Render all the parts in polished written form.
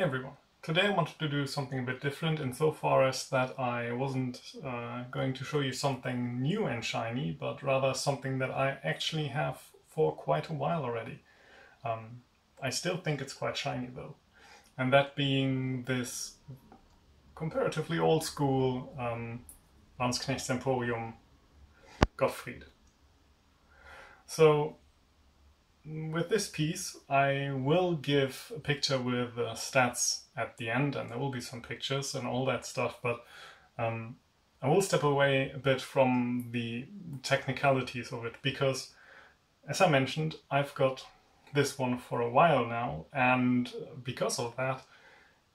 Hey everyone! Today I wanted to do something a bit different insofar as that I wasn't going to show you something new and shiny, but rather something that I actually have for quite a while already. I still think it's quite shiny though, and that being this comparatively old school Landsknecht Emporium Gottfried. So with this piece, I will give a picture with stats at the end, and there will be some pictures and all that stuff, but I will step away a bit from the technicalities of it, because, as I mentioned, I've got this one for a while now, and because of that,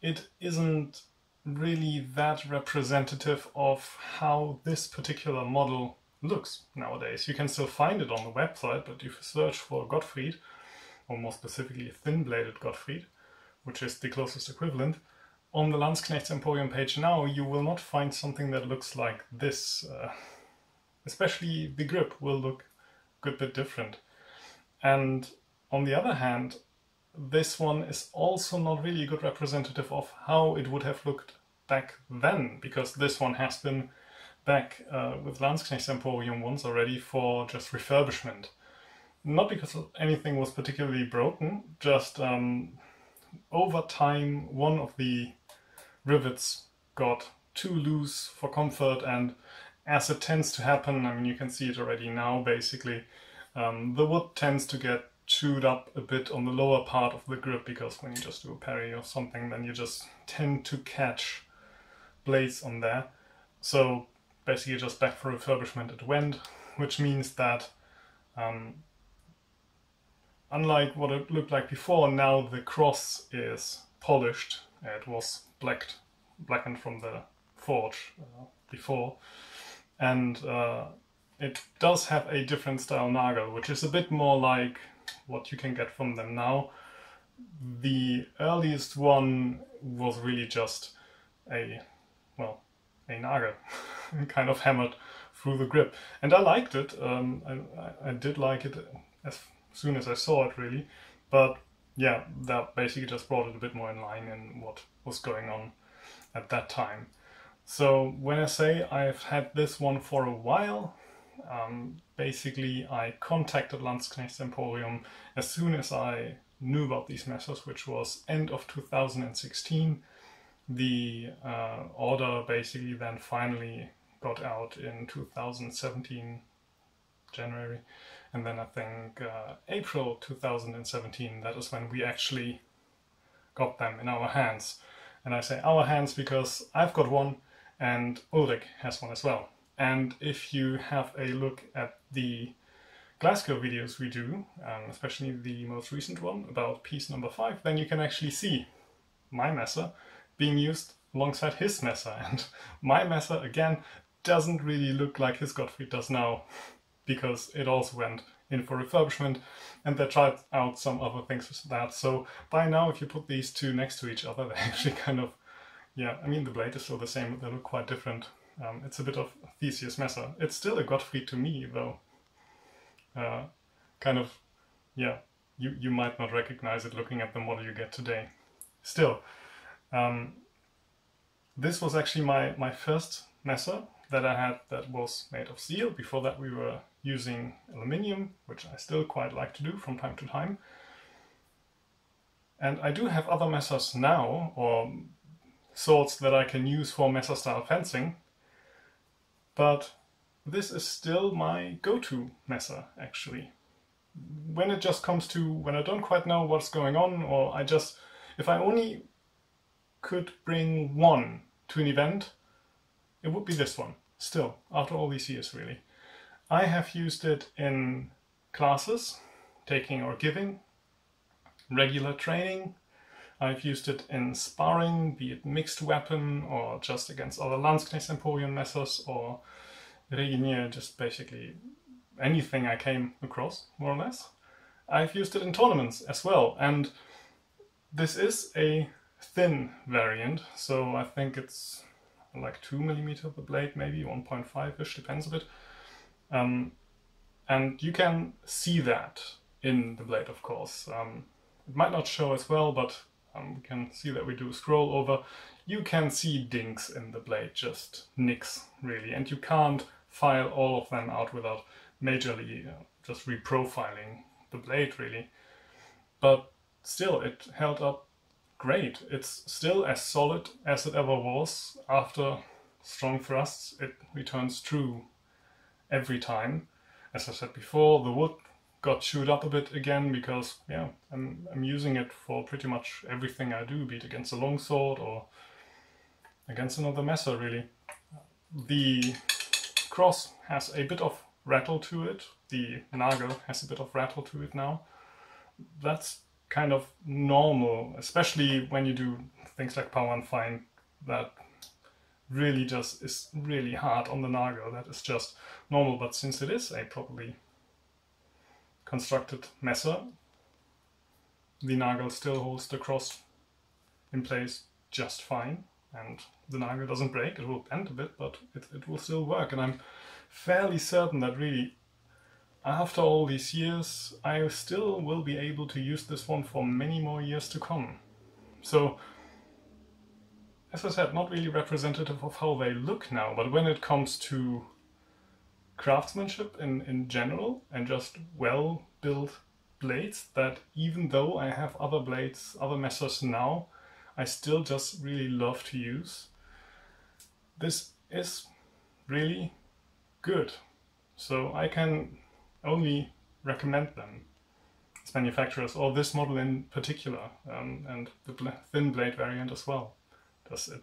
it isn't really that representative of how this particular model looks nowadays. You can still find it on the website, but if you search for Gottfried, or more specifically a thin-bladed Gottfried, which is the closest equivalent, on the Landsknecht Emporium page now you will not find something that looks like this. Especially the grip will look a good bit different. And on the other hand, this one is also not really a good representative of how it would have looked back then, because this one has been back with Landsknecht Emporium once already for just refurbishment. Not because anything was particularly broken, just over time one of the rivets got too loose for comfort, and as it tends to happen, I mean, you can see it already now basically, the wood tends to get chewed up a bit on the lower part of the grip, because when you just do a parry or something, then you just tend to catch blades on there. So basically just back for refurbishment it went, which means that unlike what it looked like before, now the cross is polished. It was blackened from the forge before, and it does have a different style Nagel, which is a bit more like what you can get from them now. The earliest one was really just a Nagel kind of hammered through the grip, and I liked it. I did like it as soon as I saw it, really, but yeah, that basically just brought it a bit more in line in what was going on at that time. So when I say I've had this one for a while, basically I contacted Landsknecht Emporium as soon as I knew about these measures, which was end of 2016. The order basically then finally got out in 2017, January, and then I think April 2017, that is when we actually got them in our hands. And I say our hands because I've got one and Ulrich has one as well. And if you have a look at the Glasgow videos we do, especially the most recent one about piece number 5, then you can actually see my messer being used alongside his messer, and my messer again doesn't really look like his Gottfried does now, because it also went in for refurbishment and they tried out some other things with that. So by now, if you put these two next to each other, they actually kind of, yeah, I mean, the blade is still the same, but they look quite different. It's a bit of Theseus messer. It's still a Gottfried to me though. Kind of, yeah, you might not recognize it looking at the model you get today. Still, this was actually my first messer that I had that was made of steel. Before that we were using aluminium, which I still quite like to do from time to time. And I do have other messers now, or swords that I can use for messer style fencing, but this is still my go-to messer actually. When it just comes to when I don't quite know what's going on, or if I only could bring one to an event, it would be this one, still, after all these years really. I have used it in classes, taking or giving, regular training. I've used it in sparring, be it mixed weapon or just against other Landsknecht Emporium messers, or Reginier, just basically anything I came across, more or less. I've used it in tournaments as well, and this is a thin variant, so I think it's like 2mm the blade, maybe 1.5-ish, depends a bit. And you can see that in the blade, of course. It might not show as well, but We can see that we do scroll over. You can see dinks in the blade, just nicks really, and you can't file all of them out without majorly just reprofiling the blade really. But still, it held up great. It's still as solid as it ever was. After strong thrusts, it returns true every time. As I said before, the wood got chewed up a bit again because, yeah, I'm using it for pretty much everything I do, be it against a longsword or against another messer, really. The cross has a bit of rattle to it. The Nagel has a bit of rattle to it now. That's kind of normal, especially when you do things like power and fine. That really just is really hard on the Nagel. That is just normal, but since it is a properly constructed messer, the Nagel still holds the cross in place just fine, and the Nagel doesn't break. It will bend a bit, but it will still work, and I'm fairly certain that really after all these years I still will be able to use this one for many more years to come. So, as I said, not really representative of how they look now, but when it comes to craftsmanship in general and just well-built blades, that even though I have other blades, other messers now, I still just really love to use. This is really good. So I can only recommend them as manufacturers, or this model in particular, and the thin blade variant as well.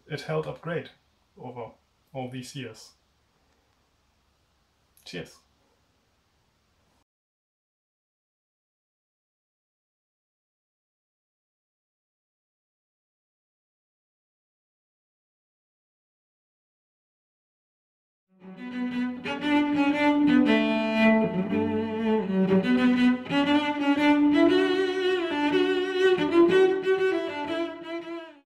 It held up great over all these years. Cheers.